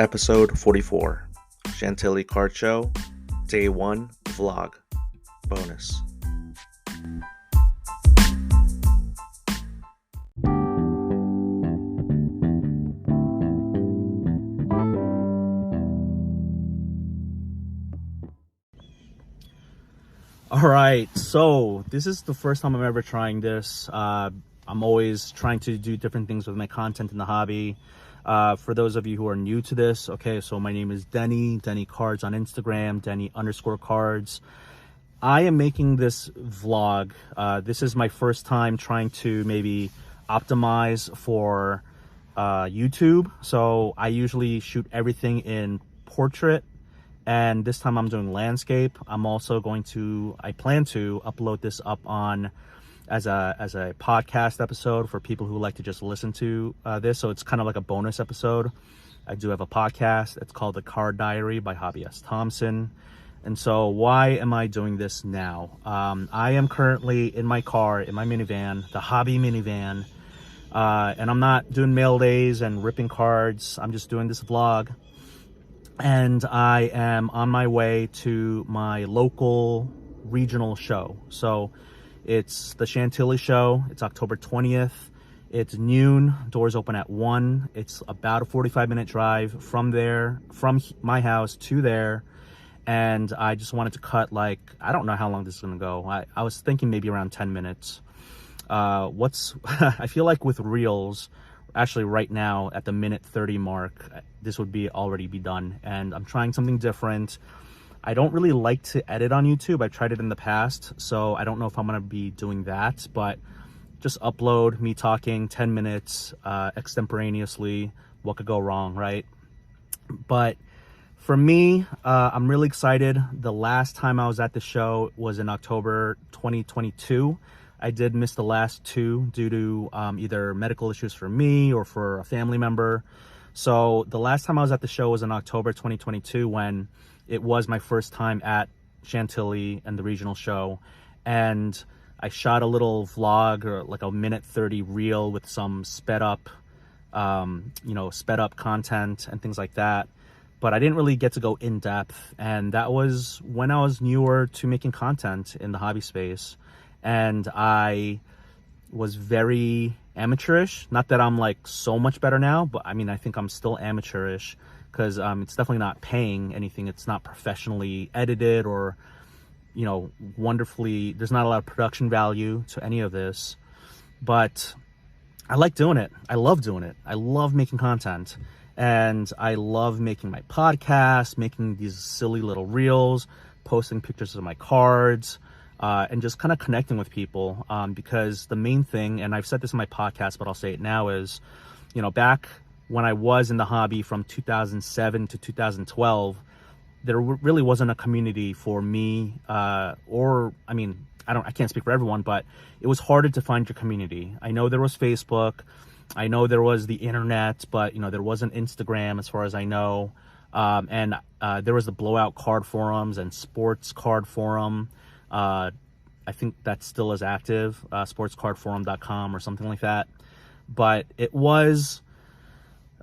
Episode 44, Chantilly Card Show, Day 1 Vlog, Bonus. Alright, so this is the first time I'm ever trying this. I'm always trying to do different things with my content in the hobby. For those of you who are new to this, okay, so my name is Denny Cards on Instagram, Denny_cards. I am making this vlog. This is my first time trying to maybe optimize for YouTube. So I usually shoot everything in portrait, and this time I'm doing landscape. I'm also I plan to upload this up on as a podcast episode for people who like to just listen to this. So it's kind of like a bonus episode. I do have a podcast. It's called The Card Diary by Hobbyist Thompson. And so why am I doing this now? I am currently in my car, in my minivan, the hobby minivan. And I'm not doing mail days and ripping cards. I'm just doing this vlog. And I am on my way to my local regional show. So it's the Chantilly show. It's October 20th. It's noon. Doors open at 1. It's about a 45-minute drive from my house to there. And I just wanted to cut, I don't know how long this is going to go. I was thinking maybe around 10 minutes. I feel like with Reels, actually right now at the minute 30 mark, this would already be done. And I'm trying something different. I don't really like to edit on YouTube. I've tried it in the past, so I don't know if I'm going to be doing that, but just upload me talking 10 minutes extemporaneously. What could go wrong, right? But for me, I'm really excited. The last time I was at the show was in October 2022. I did miss the last two due to either medical issues for me or for a family member. So the last time I was at the show was in October 2022 when it was my first time at Chantilly and the regional show. And I shot a little vlog, or like a minute 30 reel with some sped up content and things like that. But I didn't really get to go in depth. And that was when I was newer to making content in the hobby space. And I was very amateurish. Not that I'm so much better now, but I mean, I think I'm still amateurish because it's definitely not paying anything. It's not professionally edited or, wonderfully, there's not a lot of production value to any of this. But I like doing it. I love doing it. I love making content. And I love making my podcast, making these silly little reels, posting pictures of my cards, and just kind of connecting with people, because the main thing, and I've said this in my podcast, but I'll say it now, is, back when I was in the hobby from 2007 to 2012, there really wasn't a community for me, I can't speak for everyone, but it was harder to find your community. I know there was Facebook, I know there was the internet, but there wasn't Instagram as far as I know, and there was the Blowout Card forums and Sports Card Forum. I think that still is active, sportscardforum.com or something like that. But it was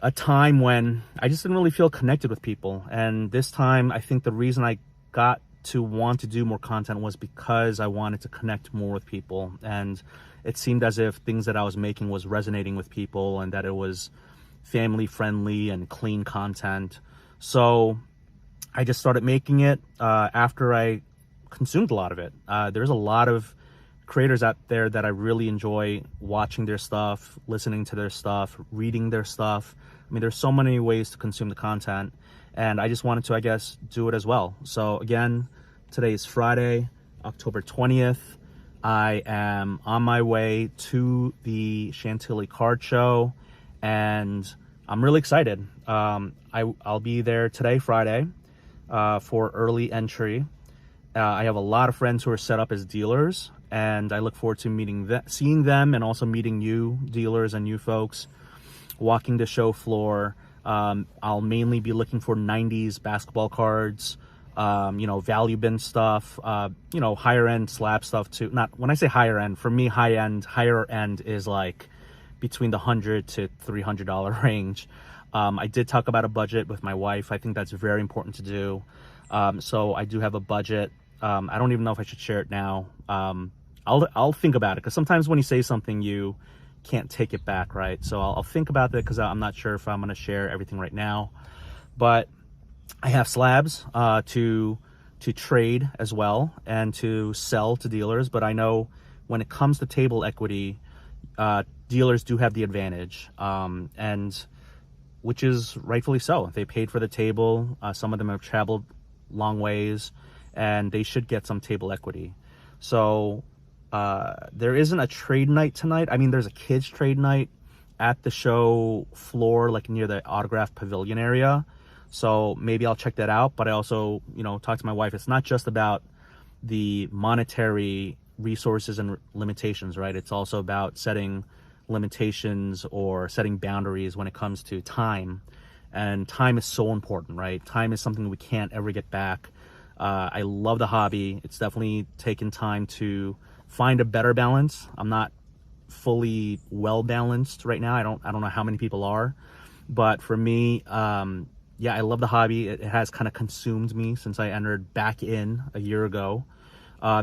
a time when I just didn't really feel connected with people. And this time, I think the reason I got to want to do more content was because I wanted to connect more with people. And it seemed as if things that I was making was resonating with people and that it was family friendly and clean content. So I just started making it after I consumed a lot of it. There's a lot of creators out there that I really enjoy watching their stuff, listening to their stuff, reading their stuff. I mean, there's so many ways to consume the content, and I just wanted to, do it as well. So again, today is Friday, October 20th. I am on my way to the Chantilly Card Show, and I'm really excited. I'll be there today, Friday, for early entry. I have a lot of friends who are set up as dealers, and I look forward to seeing them, and also meeting new dealers and new folks, walking the show floor. I'll mainly be looking for 90s basketball cards, value bin stuff, higher end slab stuff too. Not when I say higher end, for me, higher end is between the $100 to $300 range. I did talk about a budget with my wife. I think that's very important to do. So I do have a budget. I don't even know if I should share it now. I'll think about it, because sometimes when you say something, you can't take it back, right? So I'll think about it, because I'm not sure if I'm going to share everything right now. But I have slabs to trade as well, and to sell to dealers. But I know when it comes to table equity, dealers do have the advantage, and which is rightfully so. They paid for the table. Some of them have traveled long ways, and they should get some table equity. So there isn't a trade night tonight. I mean, there's a kids trade night at the show floor, like near the autograph pavilion area. So maybe I'll check that out. But I also, talk to my wife. It's not just about the monetary resources and limitations, right? It's also about setting limitations or setting boundaries when it comes to time. And time is so important, right? Time is something we can't ever get back. I love the hobby. It's definitely taken time to find a better balance. I'm not fully well balanced right now. I don't know how many people are, but for me, yeah, I love the hobby. It has kind of consumed me since I entered back in a year ago,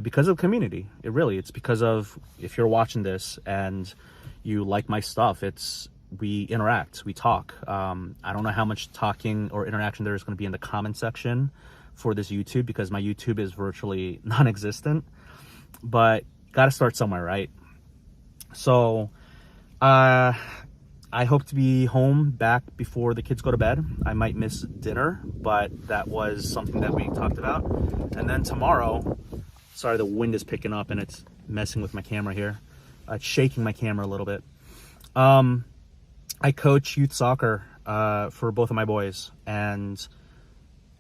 because of the community. It's because of, if you're watching this and you like my stuff, we interact, we talk. I don't know how much talking or interaction there is going to be in the comment section for this YouTube, because my YouTube is virtually non-existent, but got to start somewhere, right? So, I hope to be home back before the kids go to bed. I might miss dinner, but that was something that we talked about. And then tomorrow, sorry, the wind is picking up and it's messing with my camera here. It's shaking my camera a little bit. I coach youth soccer for both of my boys, and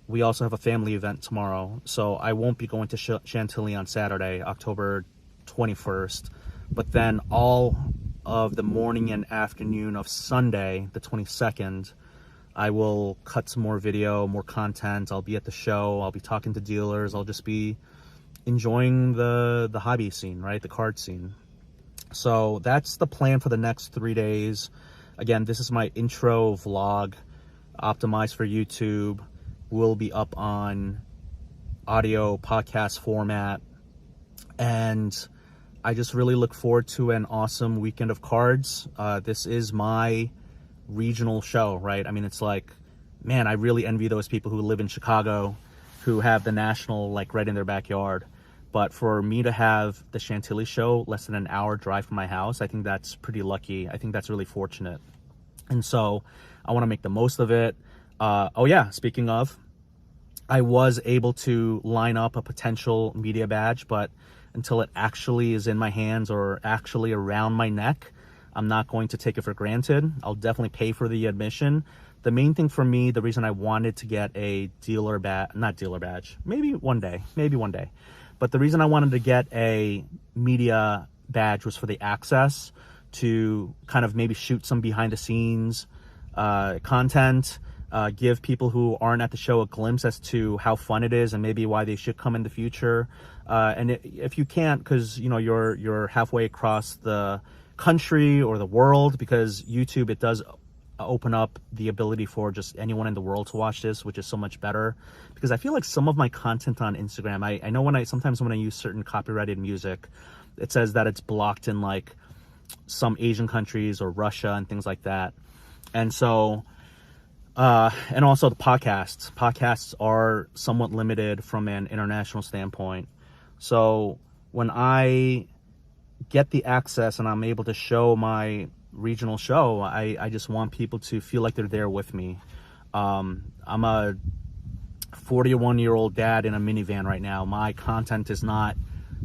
we also have a family event tomorrow. So I won't be going to Chantilly on Saturday, October 21st, but then all of the morning and afternoon of Sunday, the 22nd, I will cut some more video, more content. I'll be at the show. I'll be talking to dealers. I'll just be enjoying the hobby scene, right? The card scene. So that's the plan for the next 3 days. Again, this is my intro vlog, optimized for YouTube. Will be up on audio podcast format. And I just really look forward to an awesome weekend of cards. This is my regional show, right? I mean, it's like, man, I really envy those people who live in Chicago, who have the national like right in their backyard. But for me to have the Chantilly show less than an hour drive from my house, I think that's pretty lucky. I think that's really fortunate. And so I want to make the most of it. Oh yeah, speaking of, I was able to line up a potential media badge, but until it actually is in my hands or actually around my neck, I'm not going to take it for granted. I'll definitely pay for the admission. The main thing for me, the reason I wanted to get a not dealer badge, maybe one day, but the reason I wanted to get a media badge was for the access to kind of maybe shoot some behind the scenes content, give people who aren't at the show a glimpse as to how fun it is and maybe why they should come in the future. And if you can't, because you're halfway across the country or the world, because YouTube, it does open up the ability for just anyone in the world to watch this, which is so much better. Because I feel like some of my content on Instagram, I know sometimes when I use certain copyrighted music, it says that it's blocked in like some Asian countries or Russia and things like that. And so and also the podcasts are somewhat limited from an international standpoint. So when I get the access and I'm able to show my regional show, I just want people to feel like they're there with me. I'm a 41-year-old dad in a minivan right now. My content is not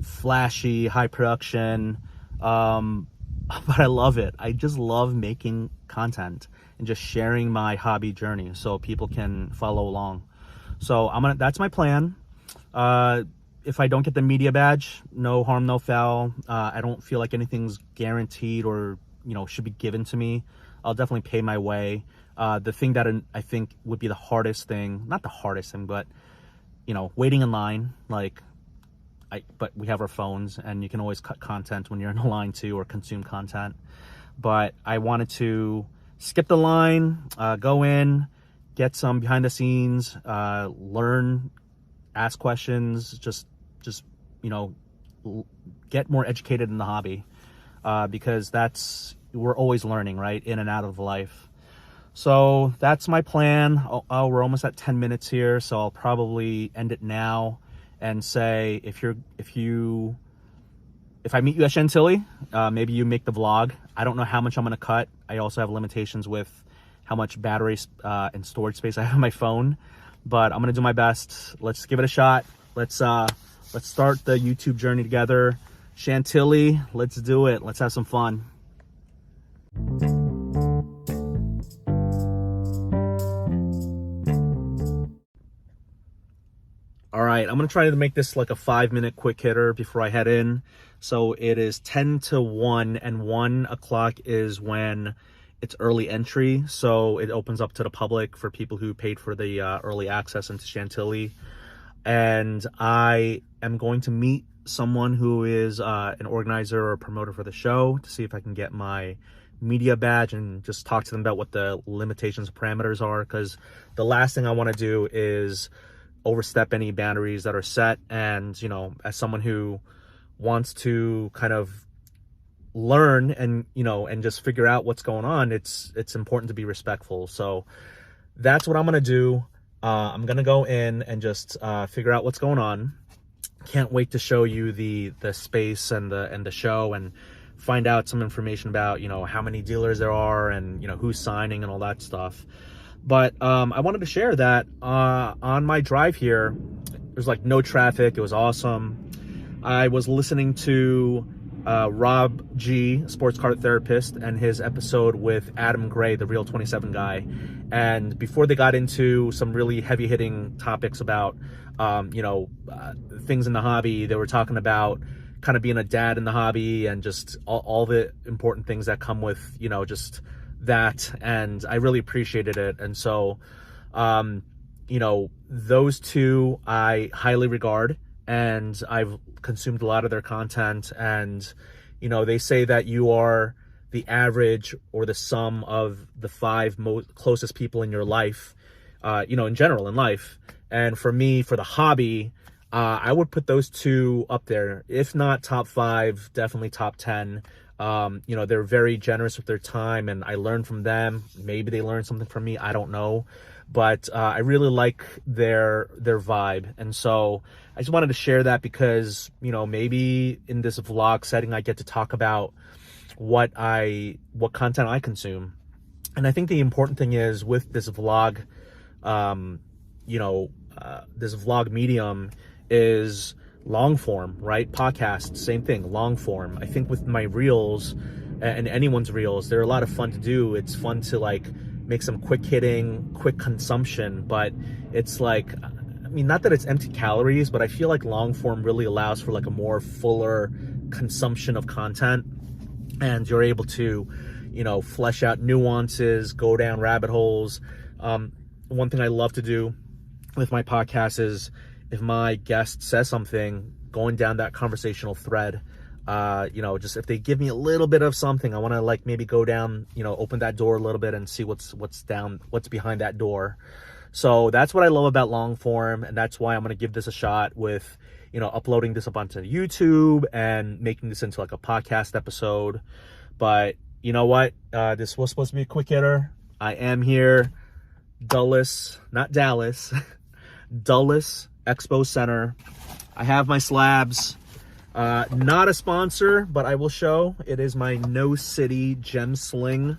flashy, high production, but I love it. I just love making content and just sharing my hobby journey so people can follow along. So that's my plan. If I don't get the media badge, no harm, no foul. I don't feel like anything's guaranteed or should be given to me. I'll definitely pay my way. The thing that I think would be the hardest thing, not the hardest thing, but waiting in line, but we have our phones and you can always cut content when you're in a line too, or consume content. But I wanted to skip the line, go in, get some behind the scenes, learn, ask questions, just get more educated in the hobby, because we're always learning, right, in and out of life. So that's my plan. We're almost at 10 minutes here, so I'll probably end it now and say, if I meet you at Chantilly, maybe you make the vlog. I don't know how much I'm going to cut. I also have limitations with how much battery and storage space I have on my phone, but I'm going to do my best. Let's give it a shot. Let's start the YouTube journey together. Chantilly, let's do it. Let's have some fun. All right, I'm going to try to make this like a 5-minute quick hitter before I head in. So it is 10 to 1, and 1 o'clock is when it's early entry. So it opens up to the public for people who paid for the early access into Chantilly. And I am going to meet someone who is an organizer or promoter for the show to see if I can get my media badge and just talk to them about what the limitations and parameters are, because the last thing I want to do is overstep any boundaries that are set. And as someone who wants to kind of learn and just figure out what's going on, it's important to be respectful. So that's what I'm gonna do. I'm gonna go in and just figure out what's going on. Can't wait to show you the space and the show, and find out some information about how many dealers there are, and who's signing and all that stuff. But I wanted to share that on my drive here, there's like no traffic. It was awesome. I was listening to Rob G, sports car therapist, and his episode with Adam Gray, the Real 27 guy. And before they got into some really heavy hitting topics about things in the hobby, they were talking about kind of being a dad in the hobby and just all the important things that come with just that. And I really appreciated it. And so those two I highly regard, and I've consumed a lot of their content. And they say that you are the average or the sum of the 5 most closest people in your life, in general in life. And for me, for the hobby, I would put those two up there, if not top 5, definitely top 10. They're very generous with their time, and I learn from them. Maybe they learn something from me, I don't know. But I really like their vibe. And so I just wanted to share that because, maybe in this vlog setting, I get to talk about what content I consume. And I think the important thing is with this vlog, this vlog medium is long form, right? Podcast, same thing, long form. I think with my reels and anyone's reels, they're a lot of fun to do. It's fun to like make some quick hitting, quick consumption, but it's like, not that it's empty calories, but I feel like long form really allows for like a more fuller consumption of content, and you're able to, flesh out nuances, go down rabbit holes. One thing I love to do with my podcast is, if my guest says something, going down that conversational thread, just if they give me a little bit of something, I want to like maybe go down, open that door a little bit and see what's behind that door. So that's what I love about long form, and that's why I'm going to give this a shot with, uploading this up onto YouTube and making this into like a podcast episode. But you know what? This was supposed to be a quick hitter. I am here, Dulles, not Dallas, Dulles Expo Center. I have my slabs. Not a sponsor, but I will show. It is my No City Gem Sling.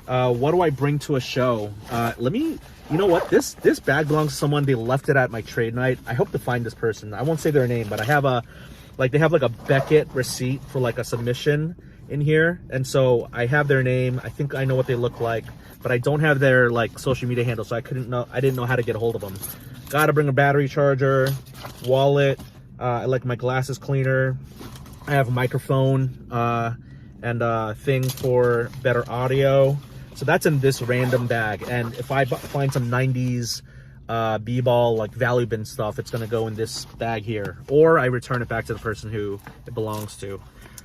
What do I bring to a show? You know what? This bag belongs to someone. They left it at my trade night. I hope to find this person. I won't say their name, but I have they have like a Beckett receipt for like a submission in here. And so I have their name. I think I know what they look like, but I don't have their like social media handle. So I didn't know how to get a hold of them. Gotta bring a battery charger, wallet. I like my glasses cleaner. I have a microphone and a thing for better audio. So that's in this random bag. And if I find some 90s b-ball like value bin stuff, it's gonna go in this bag here, or I return it back to the person who it belongs to.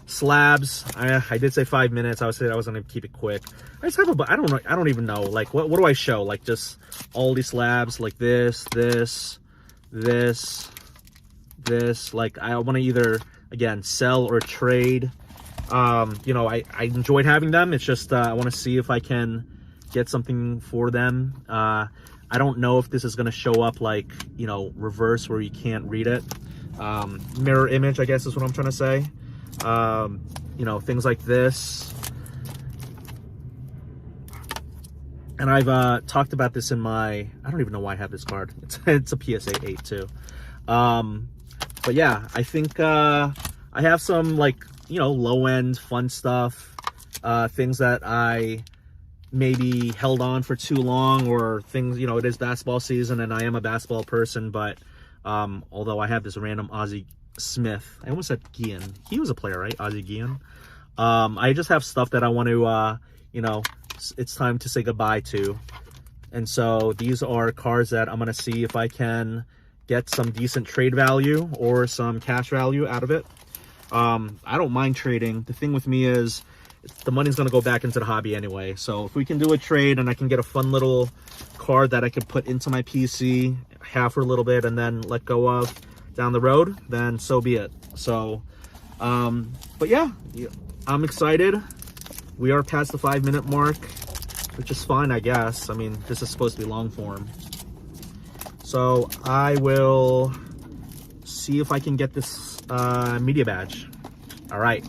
Slabs. I did say 5 minutes. I was going to keep it quick. I just have I don't even know. Like, what do I show? Like, just all these slabs, like this. Like, I want to either, again, sell or trade. You know, I enjoyed having them. It's just, I want to see if I can get something for them. I don't know if this is going to show up like, you know, reverse where you can't read it. Mirror image, I guess is what I'm trying to say. You know, things like this. And I've talked about this in my, I don't even know why I have this card. It's a PSA 8 too. But yeah, I think I have some, like, you know, low end fun stuff, things that I maybe held on for too long, or things, you know, it is basketball season and I am a basketball person, but although I have this random Ozzie Smith, I almost said Guillen. He was a player, right? Ozzie Guillen. I just have stuff that I want to, you know, it's time to say goodbye to. And so these are cards that I'm going to see if I can get some decent trade value or some cash value out of it. I don't mind trading. The thing with me is the money's going to go back into the hobby anyway. So if we can do a trade and I can get a fun little card that I can put into my PC, have for a little bit, and then let go of down the road, then so be it. So, but yeah, I'm excited. We are past the 5 minute mark, which is fine, I guess. I mean, this is supposed to be long form. So I will see if I can get this media badge. All right.